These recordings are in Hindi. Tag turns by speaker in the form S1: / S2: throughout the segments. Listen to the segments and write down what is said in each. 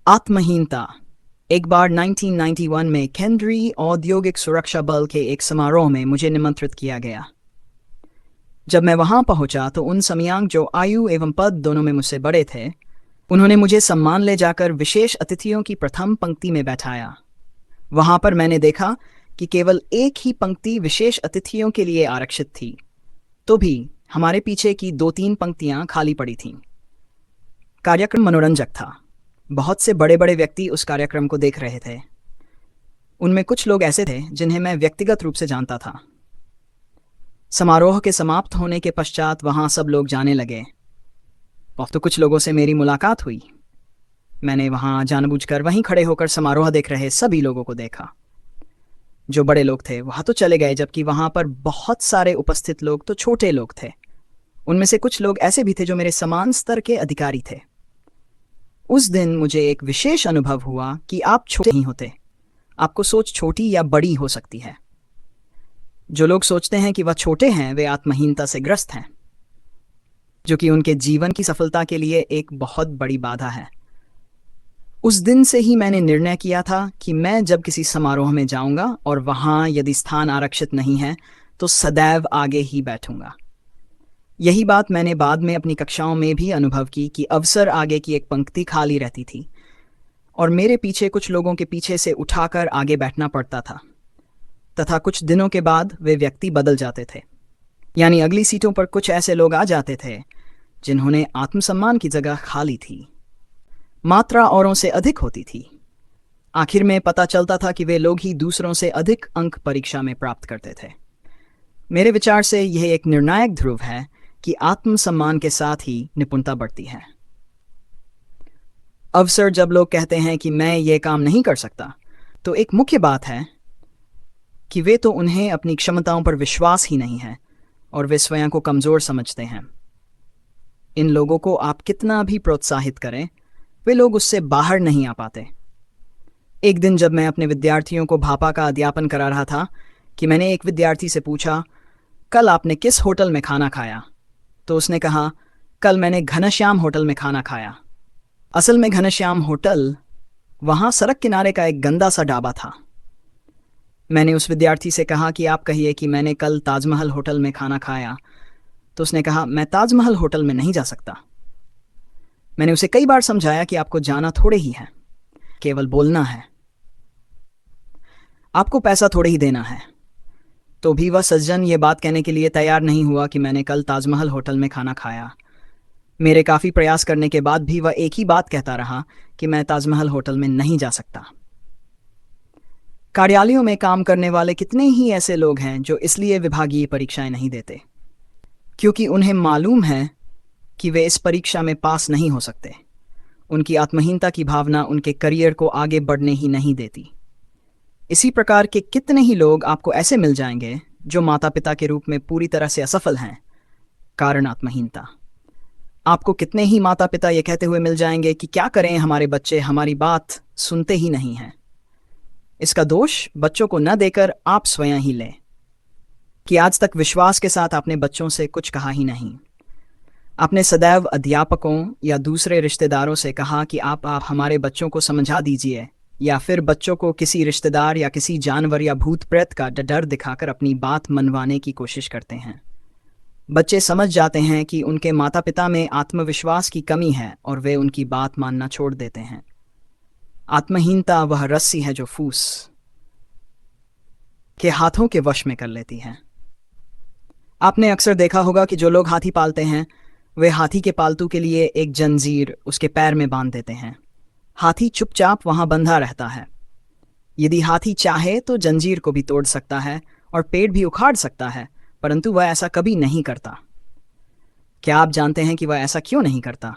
S1: आत्महीनता। एक बार 1991 में केंद्रीय औद्योगिक सुरक्षा बल के एक समारोह में मुझे निमंत्रित किया गया। जब मैं वहां पहुंचा तो उन समयांग जो आयु एवं पद दोनों में मुझसे बड़े थे, उन्होंने मुझे सम्मान ले जाकर विशेष अतिथियों की प्रथम पंक्ति में बैठाया। वहां पर मैंने देखा कि केवल एक ही पंक्ति विशेष अतिथियों के लिए आरक्षित थी, तो भी हमारे पीछे की 2-3 पंक्तियां खाली पड़ी थीं। कार्यक्रम मनोरंजक था। बहुत से बड़े बड़े व्यक्ति उस कार्यक्रम को देख रहे थे। उनमें कुछ लोग ऐसे थे जिन्हें मैं व्यक्तिगत रूप से जानता था। समारोह के समाप्त होने के पश्चात वहां सब लोग जाने लगे। तो कुछ लोगों से मेरी मुलाकात हुई। मैंने वहां जानबूझकर वहीं खड़े होकर समारोह देख रहे सभी लोगों को देखा। जो बड़े लोग थे वहां तो चले गए, जबकि वहां पर बहुत सारे उपस्थित लोग तो छोटे लोग थे। उनमें से कुछ लोग ऐसे भी थे जो मेरे समान स्तर के अधिकारी थे। उस दिन मुझे एक विशेष अनुभव हुआ कि आप छोटे नहीं होते। आपको सोच छोटी या बड़ी हो सकती है। जो लोग सोचते हैं कि वह छोटे हैं, वे आत्महीनता से ग्रस्त हैं, जो कि उनके जीवन की सफलता के लिए एक बहुत बड़ी बाधा है। उस दिन से ही मैंने निर्णय किया था कि मैं जब किसी समारोह में जाऊंगा और वहां यदि स्थान आरक्षित नहीं है तो सदैव आगे ही बैठूंगा। यही बात मैंने बाद में अपनी कक्षाओं में भी अनुभव की कि अवसर आगे की एक पंक्ति खाली रहती थी और मेरे पीछे कुछ लोगों के पीछे से उठाकर आगे बैठना पड़ता था, तथा कुछ दिनों के बाद वे व्यक्ति बदल जाते थे। यानी अगली सीटों पर कुछ ऐसे लोग आ जाते थे जिन्होंने आत्मसम्मान की जगह खाली थी। मात्रा औरों से अधिक होती थी। आखिर में पता चलता था कि वे लोग ही दूसरों से अधिक अंक परीक्षा में प्राप्त करते थे। मेरे विचार से यह एक निर्णायक ध्रुव है कि आत्मसम्मान के साथ ही निपुणता बढ़ती है। अवसर जब लोग कहते हैं कि मैं ये काम नहीं कर सकता, तो एक मुख्य बात है कि वे तो उन्हें अपनी क्षमताओं पर विश्वास ही नहीं है और वे स्वयं को कमजोर समझते हैं। इन लोगों को आप कितना भी प्रोत्साहित करें, वे लोग उससे बाहर नहीं आ पाते। एक दिन जब मैं अपने विद्यार्थियों को भापा का अध्यापन करा रहा था कि मैंने एक विद्यार्थी से पूछा, कल आपने किस होटल में खाना खाया? तो उसने कहा, कल मैंने घनश्याम होटल में खाना खाया। असल में घनश्याम होटल वहां सड़क किनारे का एक गंदा सा ढाबा था। मैंने उस विद्यार्थी से कहा कि आप कहिए कि मैंने कल ताजमहल होटल में खाना खाया। तो उसने कहा, मैं ताजमहल होटल में नहीं जा सकता। मैंने उसे कई बार समझाया कि आपको जाना थोड़े ही है, केवल बोलना है, आपको पैसा थोड़े ही देना है। तो भी वह सज्जन ये बात कहने के लिए तैयार नहीं हुआ कि मैंने कल ताजमहल होटल में खाना खाया। मेरे काफ़ी प्रयास करने के बाद भी वह एक ही बात कहता रहा कि मैं ताजमहल होटल में नहीं जा सकता। कार्यालयों में काम करने वाले कितने ही ऐसे लोग हैं जो इसलिए विभागीय परीक्षाएं नहीं देते क्योंकि उन्हें मालूम है कि वे इस परीक्षा में पास नहीं हो सकते। उनकी आत्महीनता की भावना उनके करियर को आगे बढ़ने ही नहीं देती। इसी प्रकार के कितने ही लोग आपको ऐसे मिल जाएंगे जो माता पिता के रूप में पूरी तरह से असफल हैं, कारण आत्महीनता। आपको कितने ही माता पिता ये कहते हुए मिल जाएंगे कि क्या करें, हमारे बच्चे हमारी बात सुनते ही नहीं हैं। इसका दोष बच्चों को न देकर आप स्वयं ही लें कि आज तक विश्वास के साथ आपने बच्चों से कुछ कहा ही नहीं। आपने सदैव अध्यापकों या दूसरे रिश्तेदारों से कहा कि आप हमारे बच्चों को समझा दीजिए, या फिर बच्चों को किसी रिश्तेदार या किसी जानवर या भूत प्रेत का डर दिखाकर अपनी बात मनवाने की कोशिश करते हैं। बच्चे समझ जाते हैं कि उनके माता पिता में आत्मविश्वास की कमी है और वे उनकी बात मानना छोड़ देते हैं। आत्महीनता वह रस्सी है जो फूस के हाथों के वश में कर लेती है। आपने अक्सर देखा होगा कि जो लोग हाथी पालते हैं वे हाथी के पालतू के लिए एक जंजीर उसके पैर में बांध देते हैं। हाथी चुपचाप वहां बंधा रहता है। यदि हाथी चाहे तो जंजीर को भी तोड़ सकता है और पेड़ भी उखाड़ सकता है, परंतु वह ऐसा कभी नहीं करता। क्या आप जानते हैं कि वह ऐसा क्यों नहीं करता?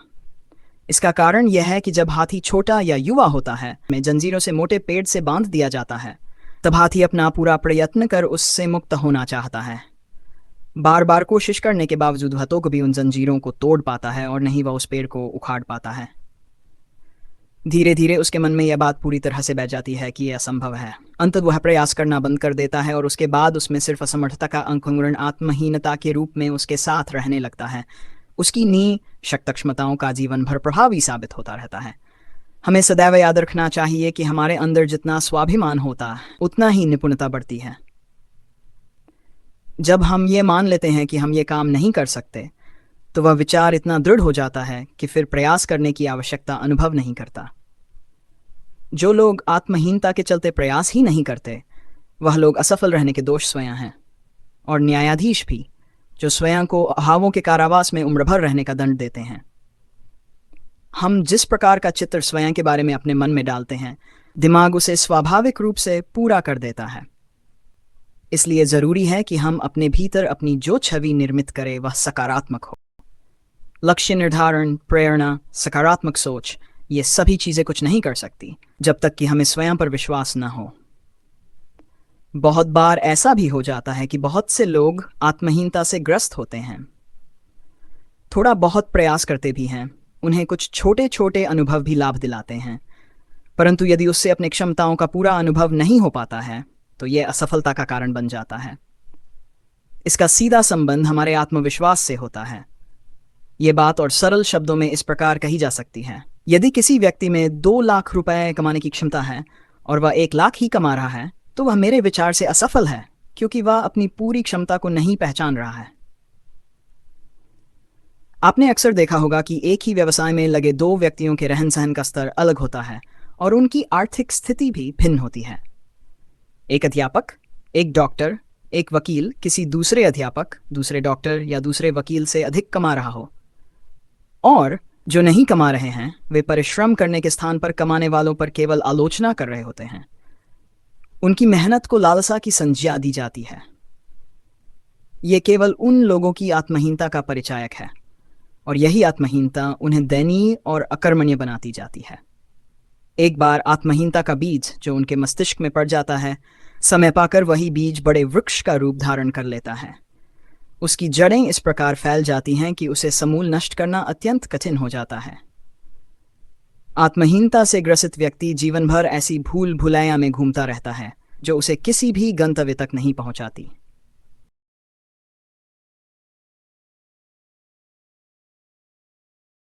S1: इसका कारण यह है कि जब हाथी छोटा या युवा होता है, में जंजीरों से मोटे पेड़ से बांध दिया जाता है, तब हाथी अपना पूरा प्रयत्न कर उससे मुक्त होना चाहता है। बार बार कोशिश करने के बावजूद वह तो कभी उन जंजीरों को तोड़ पाता है और नहीं वह उस पेड़ को उखाड़ पाता है। धीरे धीरे उसके मन में यह बात पूरी तरह से बैठ जाती है कि यह असंभव है। अंततः वह प्रयास करना बंद कर देता है और उसके बाद उसमें सिर्फ असमर्थता का अंकुरण आत्महीनता के रूप में उसके साथ रहने लगता है। उसकी नी शक्त क्षमताओं का जीवन भर प्रभावी साबित होता रहता है। हमें सदैव याद रखना चाहिए कि हमारे अंदर जितना स्वाभिमान होता है उतना ही निपुणता बढ़ती है। जब हम ये मान लेते हैं कि हम ये काम नहीं कर सकते, तो वह विचार इतना दृढ़ हो जाता है कि फिर प्रयास करने की आवश्यकता अनुभव नहीं करता। जो लोग आत्महीनता के चलते प्रयास ही नहीं करते, वह लोग असफल रहने के दोष स्वयं हैं, और न्यायाधीश भी, जो स्वयं को अभावों के कारावास में उम्र भर रहने का दंड देते हैं। हम जिस प्रकार का चित्र स्वयं के बारे में अपने मन में डालते हैं, दिमाग उसे स्वाभाविक रूप से पूरा कर देता है। इसलिए जरूरी है कि हम अपने भीतर अपनी जो छवि निर्मित करें वह सकारात्मक हो। लक्ष्य निर्धारण, प्रेरणा, सकारात्मक सोच, ये सभी चीजें कुछ नहीं कर सकती जब तक कि हमें स्वयं पर विश्वास न हो। बहुत बार ऐसा भी हो जाता है कि बहुत से लोग आत्महीनता से ग्रस्त होते हैं, थोड़ा बहुत प्रयास करते भी हैं, उन्हें कुछ छोटे छोटे अनुभव भी लाभ दिलाते हैं, परंतु यदि उससे अपनी क्षमताओं का पूरा अनुभव नहीं हो पाता है तो यह असफलता का कारण बन जाता है। इसका सीधा संबंध हमारे आत्मविश्वास से होता है। ये बात और सरल शब्दों में इस प्रकार कही जा सकती है। यदि किसी व्यक्ति में 2 लाख रुपए कमाने की क्षमता है और वह 1 लाख ही कमा रहा है, तो वह मेरे विचार से असफल है, क्योंकि वह अपनी पूरी क्षमता को नहीं पहचान रहा है। आपने अक्सर देखा होगा कि एक ही व्यवसाय में लगे 2 व्यक्तियों के रहन सहन का स्तर अलग होता है और उनकी आर्थिक स्थिति भी भिन्न होती है। एक अध्यापक, एक डॉक्टर, एक वकील किसी दूसरे अध्यापक, दूसरे डॉक्टर या दूसरे वकील से अधिक कमा रहा हो, और जो नहीं कमा रहे हैं वे परिश्रम करने के स्थान पर कमाने वालों पर केवल आलोचना कर रहे होते हैं। उनकी मेहनत को लालसा की संज्ञा दी जाती है। ये केवल उन लोगों की आत्महीनता का परिचायक है, और यही आत्महीनता उन्हें दयनीय और अकर्मण्य बनाती जाती है। एक बार आत्महीनता का बीज जो उनके मस्तिष्क में पड़ जाता है, समय पाकर वही बीज बड़े वृक्ष का रूप धारण कर लेता है। उसकी जड़ें इस प्रकार फैल जाती हैं कि उसे समूल नष्ट करना अत्यंत कठिन हो जाता है। आत्महीनता से ग्रसित व्यक्ति जीवन भर ऐसी भूल भुलैया में घूमता रहता है जो उसे किसी भी गंतव्य तक नहीं पहुंचाती।